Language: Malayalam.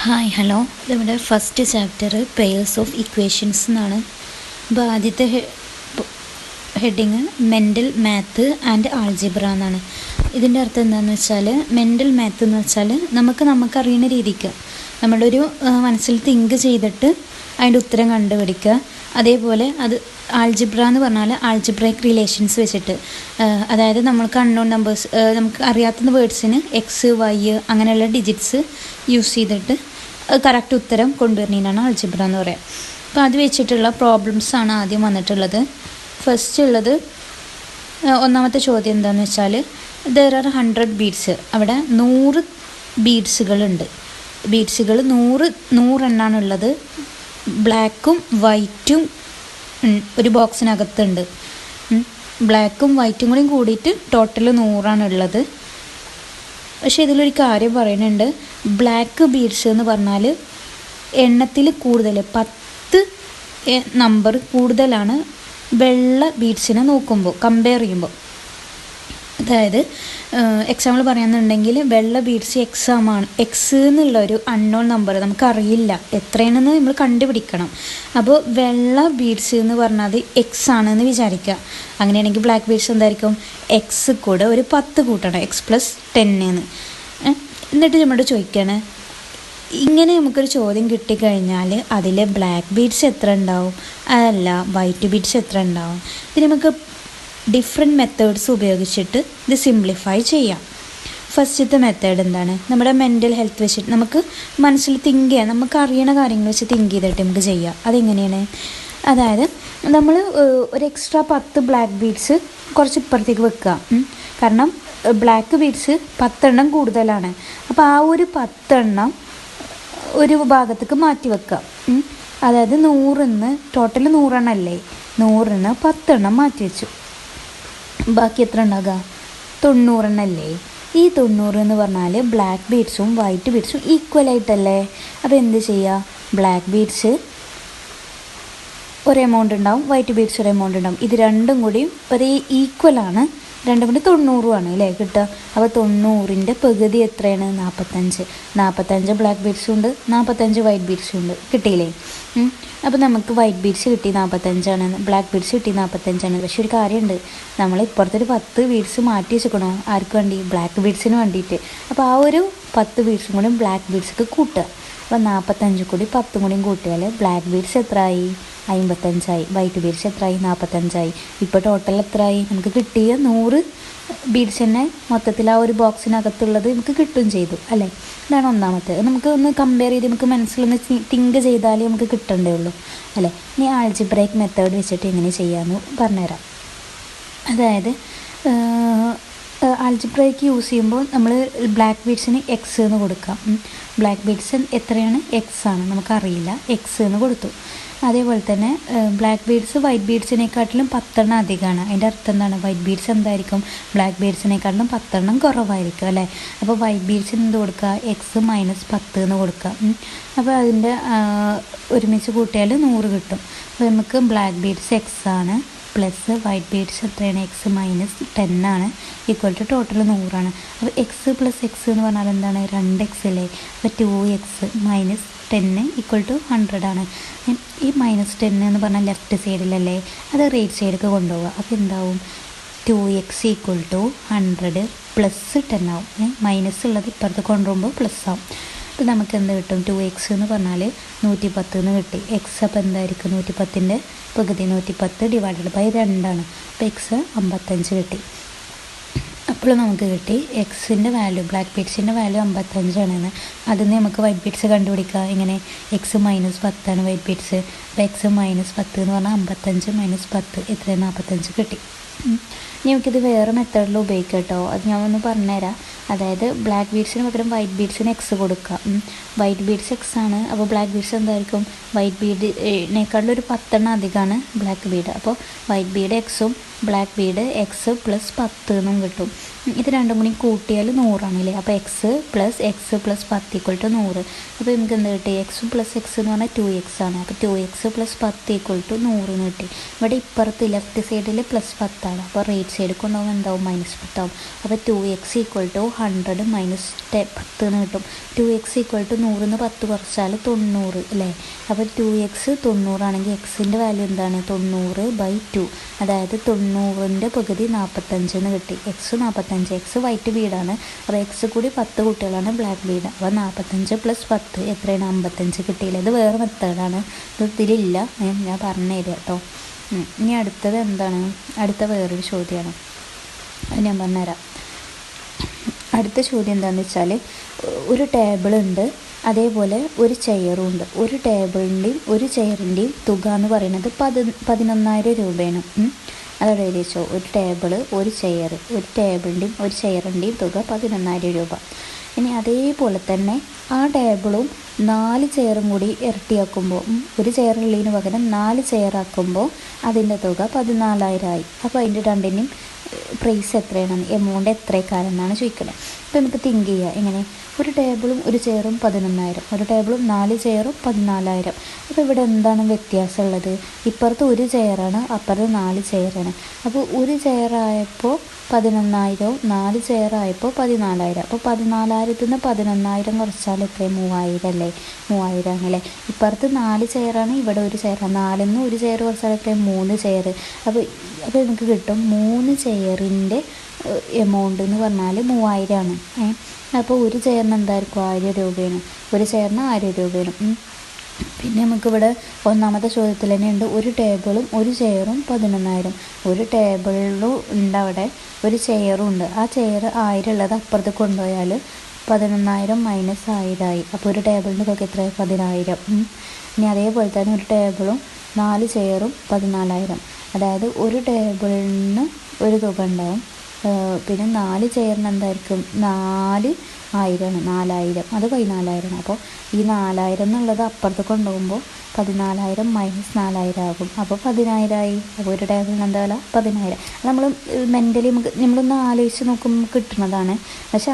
ഹായ് ഹലോ, നമ്മുടെ first chapter pairs of equations എന്നാണ്. അപ്പോൾ ആദ്യത്തെ heading mental math and algebra എന്നാണ്. ഇതിൻ്റെ അർത്ഥം എന്താണെന്ന് വെച്ചാൽ, മെൻ്റൽ മാത്ത് എന്ന് വെച്ചാൽ നമുക്കറിയുന്ന രീതിക്ക് നമ്മളൊരു മനസ്സിൽ തിങ്ക് ചെയ്തിട്ട് അതിൻ്റെ ഉത്തരം കണ്ടുപിടിക്കുക. അതേപോലെ അത് ആൾജിബ്ര എന്ന് പറഞ്ഞാൽ ആൾജിബ്രൈക്ക് റിലേഷൻസ് വെച്ചിട്ട്, അതായത് നമ്മൾക്ക് അൺനോൺ നമ്പേഴ്സ്, നമുക്ക് അറിയാത്ത വേർഡ്സിന് എക്സ് വൈ അങ്ങനെയുള്ള ഡിജിറ്റ്സ് യൂസ് ചെയ്തിട്ട് കറക്റ്റ് ഉത്തരം കൊണ്ടുവരുന്നതിനാണ് ആൾജിബ്ര എന്ന് പറയുക. അപ്പോൾ അത് വെച്ചിട്ടുള്ള പ്രോബ്ലംസാണ് ആദ്യം വന്നിട്ടുള്ളത്. ഫസ്റ്റ് ഉള്ളത്, ഒന്നാമത്തെ ചോദ്യം എന്താണെന്ന് വെച്ചാൽ, ദർ ആർ 100 ബീഡ്സ്. അവിടെ 100 ബീഡ്സുകളുണ്ട്. ബീഡ്സുകൾ 100 എണ്ണാണുള്ളത്. ബ്ലാക്കും വൈറ്റും ഒരു ബോക്സിനകത്തുണ്ട്. ബ്ലാക്കും വൈറ്റും കൂടി കൂടിയിട്ട് ടോട്ടൽ 100 പക്ഷേ ഇതിലൊരു കാര്യം പറയുന്നുണ്ട്. ബ്ലാക്ക് ബീഡ്സ് എന്ന് പറഞ്ഞാൽ എണ്ണത്തിൽ കൂടുതൽ 10 നമ്പർ കൂടുതലാണ് വെള്ള ബീഡ്സിനെ നോക്കുമ്പോൾ, കമ്പയർ ചെയ്യുമ്പോൾ. അതായത് എക്സാമ്പിൾ പറയാമെന്നുണ്ടെങ്കിൽ, വെള്ള ബീഡ്സ് എക്സ് എന്നുള്ളൊരു അൺനോൺ നമ്പർ നമുക്കറിയില്ല, എത്രയാണെന്ന് നമ്മൾ കണ്ടുപിടിക്കണം. അപ്പോൾ വെള്ള ബീഡ്സ് എന്ന് പറഞ്ഞാൽ എക്സ് ആണെന്ന് വിചാരിക്കുക. അങ്ങനെയാണെങ്കിൽ ബ്ലാക്ക് ബീഡ്സ് എന്തായിരിക്കും? എക്സ് കൂടെ ഒരു 10 കൂട്ടണം, എക്സ് പ്ലസ് 10 എന്നിട്ട് നമ്മളോട് ചോദിക്കുകയാണ്, ഇങ്ങനെ നമുക്കൊരു ചോദ്യം കിട്ടിക്കഴിഞ്ഞാൽ അതിൽ ബ്ലാക്ക് ബീഡ്സ് എത്ര ഉണ്ടാവും, അതല്ല വൈറ്റ് ബീഡ്സ് എത്ര ഉണ്ടാവും. ഇതിന് നമുക്ക് ഡിഫറെൻറ്റ് മെത്തേഡ്സ് ഉപയോഗിച്ചിട്ട് ഇത് സിംപ്ലിഫൈ ചെയ്യാം. ഫസ്റ്റത്തെ മെത്തേഡ് എന്താണ്? നമ്മുടെ മെൻ്റൽ ഹെൽത്ത് വെച്ചിട്ട് നമുക്ക് മനസ്സിൽ തിങ്ക് ചെയ്യാം, നമുക്ക് അറിയണ കാര്യങ്ങൾ വെച്ച് തിങ്ക് ചെയ്തിട്ട് നമുക്ക് ചെയ്യാം. അതെങ്ങനെയാണ്? അതായത് നമ്മൾ ഒരു എക്സ്ട്രാ 10 ബ്ലാക്ക് ബീഡ്സ് കുറച്ച് ഇപ്പുറത്തേക്ക് വെക്കുക. കാരണം ബ്ലാക്ക് ബീഡ്സ് 10 കൂടുതലാണ്. അപ്പോൾ ആ ഒരു 10 ഒരു ഭാഗത്തേക്ക് മാറ്റി വെക്കുക. അതായത് 100 ടോട്ടൽ 100 അല്ലേ, 100 10 മാറ്റി വെച്ചു. ബാക്കി എത്ര ഉണ്ടാകുക? 90 അല്ലേ. ഈ 90 എന്ന് പറഞ്ഞാൽ ബ്ലാക്ക് ബീഡ്സും വൈറ്റ് ബീഡ്സും ഈക്വലായിട്ടല്ലേ. അപ്പോൾ എന്ത് ചെയ്യുക? ബ്ലാക്ക് ബീഡ്സ് ഒരു എമൗണ്ട് ഉണ്ടാവും, വൈറ്റ് ബീഡ്സ് ഒരു എമൗണ്ട് ഉണ്ടാവും. ഇത് രണ്ടും കൂടിയും ഒരേ ഈക്വലാണ്, രണ്ടും കൂടി 90 അല്ലേ കിട്ടുക. അപ്പോൾ 90ൻ്റെ പകുതി എത്രയാണ്? 45 ബ്ലാക്ക് ബീഡ്സും ഉണ്ട്, 45 വൈറ്റ് ബീഡ്സും ഉണ്ട്. കിട്ടിയില്ലേ? അപ്പോൾ നമുക്ക് വൈറ്റ് ബീഡ്സ് കിട്ടി 45, ബ്ലാക്ക് ബീഡ്സ് കിട്ടി 45. പക്ഷെ ഒരു കാര്യമുണ്ട്, നമ്മൾ ഇപ്പുറത്തൊരു 10 ബീഡ്സ് മാറ്റി വെച്ചിക്കണോ? ആർക്ക് വേണ്ടി? ബ്ലാക്ക് ബീഡ്സിന് വേണ്ടിയിട്ട്. അപ്പോൾ ആ ഒരു 10 ബീഡ്സും കൂടി ബ്ലാക്ക് ബീഡ്സൊക്കെ കൂട്ടുക. അപ്പോൾ 45 കൂടി 10 കൂടിയും കൂട്ടിയാൽ ബ്ലാക്ക് ബീഡ്സ് എത്രയായി? 55 വൈറ്റ് ബീഡ്സ് എത്രയായി? 45. ഇപ്പോൾ ടോട്ടൽ എത്രയായി? നമുക്ക് കിട്ടിയ 100 ബീഡ്സ് തന്നെ മൊത്തത്തിൽ ആ ഒരു ബോക്സിനകത്തുള്ളത് നമുക്ക് കിട്ടുകയും ചെയ്തു അല്ലേ. ഇതാണ് ഒന്നാമത്തെ. നമുക്ക് ഒന്ന് കമ്പയർ ചെയ്ത് നമുക്ക് മനസ്സിലൊന്ന് തിങ്ക് ചെയ്താലേ നമുക്ക് കിട്ടണ്ടേ ഉള്ളൂ അല്ലേ. ഇനി ആൾജിബ്രൈക്ക് മെത്തേഡ് വെച്ചിട്ട് എങ്ങനെ ചെയ്യാമെന്ന് പറഞ്ഞുതരാം. അതായത് ആൾജിബ്രൈക്ക് യൂസ് ചെയ്യുമ്പോൾ നമ്മൾ ബ്ലാക്ക് ബീഡ്സിന് എക്സ് എന്ന് കൊടുക്കാം. ബ്ലാക്ക് ബീഡ്സ് എത്രയാണ്? എക്സ് ആണ്, നമുക്കറിയില്ല, എക്സ് എന്ന് കൊടുത്തു. അതേപോലെ തന്നെ ബ്ലാക്ക് ബീഡ്സ് വൈറ്റ് ബീഡ്സിനെക്കാട്ടിലും 10 അധികമാണ്. അതിൻ്റെ അർത്ഥം എന്താണ്? വൈറ്റ് ബീഡ്സ് എന്തായിരിക്കും? ബ്ലാക്ക് ബീഡ്സിനെക്കാട്ടിലും 10 കുറവായിരിക്കും അല്ലേ. അപ്പോൾ വൈറ്റ് ബീഡ്സിന് എന്ത് കൊടുക്കുക? എക്സ് മൈനസ് 10 എന്ന് കൊടുക്കുക. അപ്പോൾ അതിൻ്റെ ഒരുമിച്ച് കൂട്ടിയാൽ 100 കിട്ടും. അപ്പോൾ നമുക്ക് ബ്ലാക്ക് ബീഡ്സ് എക്സ് ആണ് പ്ലസ് വൈറ്റ് ബീഡ്സ് എത്രയാണ്? X minus 10 equal to total 100. അപ്പോൾ എക്സ് പ്ലസ് എക്സ് എന്ന് പറഞ്ഞാൽ എന്താണ്? 2x അല്ലേ. അപ്പോൾ 2x മൈനസ് 10 ഈക്വൽ ടു 100. ഈ -10 എന്ന് പറഞ്ഞാൽ ലെഫ്റ്റ് സൈഡിലല്ലേ, അത് റൈറ്റ് സൈഡിലേക്ക് കൊണ്ടുപോവുക. അപ്പോൾ എന്താവും? 2x ഈക്വൽ ടു 100 പ്ലസ് 10 ആവും. മൈനസ് ഉള്ളത് ഇപ്പുറത്ത് കൊണ്ടുപോകുമ്പോൾ പ്ലസ് ആവും. അപ്പോൾ നമുക്ക് എന്ത് കിട്ടും? 2x എന്ന് പറഞ്ഞാൽ 110 എന്ന് കിട്ടി. എക്സ് അപ്പോൾ എന്തായിരിക്കും? 110ൻ്റെ പകുതി 110 ഡിവൈഡഡ് ബൈ 2. അപ്പോൾ എക്സ് 55 കിട്ടി. അപ്പോൾ നമുക്ക് കിട്ടി എക്സിൻ്റെ വാല്യൂ, ബ്ലാക്ക് ബീഡ്സിൻ്റെ വാല്യൂ 55 അതിൽ നിന്ന് നമുക്ക് വൈറ്റ് ബീഡ്സ് കണ്ടുപിടിക്കുക. ഇങ്ങനെ എക്സ് മൈനസ് 10 വൈറ്റ് ബീഡ്സ്. അപ്പോൾ എക്സ് മൈനസ് 10 എന്ന് പറഞ്ഞാൽ 55 മൈനസ് 10 എത്രയാണ്? 45 കിട്ടി. ഇനി നമുക്കിത് വേറെ മെത്തേഡിൽ ഉപയോഗിക്കാം കേട്ടോ. അത് ഞാൻ ഒന്ന് പറഞ്ഞുതരാം. അതായത് ബ്ലാക്ക് ബീഡ്സിന് പകരം വൈറ്റ് ബീഡ്സിന് എക്സ് കൊടുക്കുക. വൈറ്റ് ബീഡ്സ് എക്സ് ആണ്, അപ്പോൾ ബ്ലാക്ക് ബീഡ്സ് എന്തായിരിക്കും? വൈറ്റ് ബീഡിനേക്കാളും ഒരു 10 അധികമാണ് ബ്ലാക്ക് ബീഡ്. അപ്പോൾ വൈറ്റ് ബീഡ് എക്സും ബ്ലാക്ക് ബീഡ് എക്സ് പ്ലസ് 10 എന്നും കിട്ടും. ഇത് രണ്ടും കൂടി കൂട്ടിയാൽ 100 അപ്പോൾ എക്സ് പ്ലസ് 10 = 100. അപ്പോൾ നമുക്ക് എന്ത് കിട്ടി? എക്സ് പ്ലസ് എക്സ് എന്ന് പറഞ്ഞാൽ 2x ആണ്. അപ്പോൾ 2x പ്ലസ് 10 = 100 എന്ന് കിട്ടി. ഇവിടെ ഇപ്പുറത്ത് ലെഫ്റ്റ് സൈഡിൽ പ്ലസ് 10 ആണ്. അപ്പോൾ റൈറ്റ് സൈഡിൽ കൊണ്ടുപോകുമ്പോൾ എന്താവും? -10 ആവും. അപ്പോൾ 2x = 100 മൈനസ് 10 എന്ന് കിട്ടും. 2x = 100 എന്ന് 10 കുറച്ചാൽ 90 അല്ലേ? അപ്പോൾ 2x 90 ആണെങ്കിൽ എക്സിൻ്റെ വാല്യൂ എന്താണ്? 90/2. അതായത് 90ൻ്റെ പകുതി 45 എന്ന് കിട്ടി. എക്സ് 45. എക്സ് വൈറ്റ് ബീഡാണ്. അപ്പോൾ എക്സ് കൂടി 10 കുട്ടികളാണ് ബ്ലാക്ക് ബീഡ്. അപ്പോൾ 45 + 10 എത്രയാണ്? 55 കിട്ടിയില്ല. ഇത് വേറെ മെത്തേഡാണ്, ഇത് ഇതിലില്ല, ഞാൻ പറഞ്ഞു തരാം കേട്ടോ. ഇനി അടുത്തത് എന്താണ്? അടുത്ത വേറൊരു ചോദ്യമാണ്, അത് ഞാൻ പറഞ്ഞുതരാം. അടുത്ത ചോദ്യം എന്താണെന്ന് വെച്ചാൽ, ഒരു ടേബിളുണ്ട്, അതേപോലെ ഒരു ചെയറും ഉണ്ട്. ഒരു ടേബിളിൻ്റെയും ഒരു ചെയറിൻ്റെയും തുക എന്ന് പറയുന്നത് 11,000 രൂപയാണ്. അതോടെ എഴുതി വെച്ചോ. ഒരു ടേബിള്, ഒരു ചെയർ, ഒരു ടേബിളിൻ്റെയും ഒരു ചെയറിൻ്റെയും തുക 11,000 രൂപ. ഇനി അതേപോലെ തന്നെ ആ ടേബിളും 4 ചെയറും കൂടി ഇരട്ടിയാക്കുമ്പോൾ, ഒരു ചെയറുള്ളതിന് പകരം 4 ചെയറാക്കുമ്പോൾ അതിൻ്റെ തുക 14,000 ആയി. അപ്പോൾ അതിൻ്റെ രണ്ടിൻ്റെയും പ്രൈസ് എത്രയാണ്? എമൗണ്ട് എത്രക്കാരെന്നാണ് ചോദിക്കുന്നത്. അപ്പോൾ നമുക്ക് തിങ്ക് ചെയ്യുക എങ്ങനെ? ഒരു ടേബിളും ഒരു ചെയറും 11,000, ഒരു ടേബിളും 4 ചെയറും 14,000. അപ്പോൾ ഇവിടെ എന്താണ് വ്യത്യാസമുള്ളത്? ഇപ്പുറത്ത് ഒരു ചെയറാണ്, അപ്പുറത്ത് 4 ചെയറാണ്. അപ്പോൾ ഒരു ചെയറായപ്പോൾ 11,000, 4 ചെയറായപ്പോൾ 14,000. അപ്പോൾ 14,000 നിന്ന് 11,000 കുറച്ചാൽ എത്രയും 3,000 അല്ലേ? 3,000 ആണല്ലേ? ഇപ്പുറത്ത് 4 ചെയറാണ്, ഇവിടെ ഒരു ചെയറാണ്. 4 നിന്ന് ഒരു ചെയർ കുറച്ചാൽ എത്രയും 3 ചെയർ. അപ്പോൾ നമുക്ക് കിട്ടും 3 ചെയറിൻ്റെ എമൗണ്ട് എന്ന് പറഞ്ഞാൽ 3,000 ആണ്. അപ്പോൾ ഒരു ചെയറിന് എന്തായിരിക്കും? 1000 രൂപയാണ്. ഒരു ചെയറിന് 1000 രൂപയാണ്. പിന്നെ നമുക്കിവിടെ ഒന്നാമത്തെ ചോദ്യത്തിൽ തന്നെ ഉണ്ട്, ഒരു ടേബിളും ഒരു ചെയറും 11,000. ഒരു ടേബിളിലും ഉണ്ട്, അവിടെ ഒരു ചെയറും ഉണ്ട്. ആ ചെയർ 1000 ഉള്ളത് അപ്പുറത്ത് കൊണ്ടുപോയാൽ 11,000 മൈനസ് 1000 ആയി. അപ്പോൾ ഒരു ടേബിളിൻ്റെ തുക എത്രയായി? 10,000. ഇനി അതേപോലെ തന്നെ ഒരു ടേബിളും 4 ചെയറും 14,000. അതായത് ഒരു ടേബിളിന് ഒരു തുക ഉണ്ടാവും, പിന്നെ 4 ചെയറിന് എന്തായിരിക്കും? 4,000 4,000, അത് 14,000. അപ്പോൾ ഈ 4,000 എന്നുള്ളത് അപ്പുറത്ത് കൊണ്ടുപോകുമ്പോൾ 14,000 മൈനസ് 4,000 ആകും. അപ്പോൾ 10,000 ആയി. അപ്പോൾ ഒരു ടേബിളിന് എന്താ വില? 10,000. നമ്മൾ മെൻ്റലി നമ്മളൊന്ന് ആലോചിച്ച് നോക്കുമ്പോൾ കിട്ടുന്നതാണ്. പക്ഷേ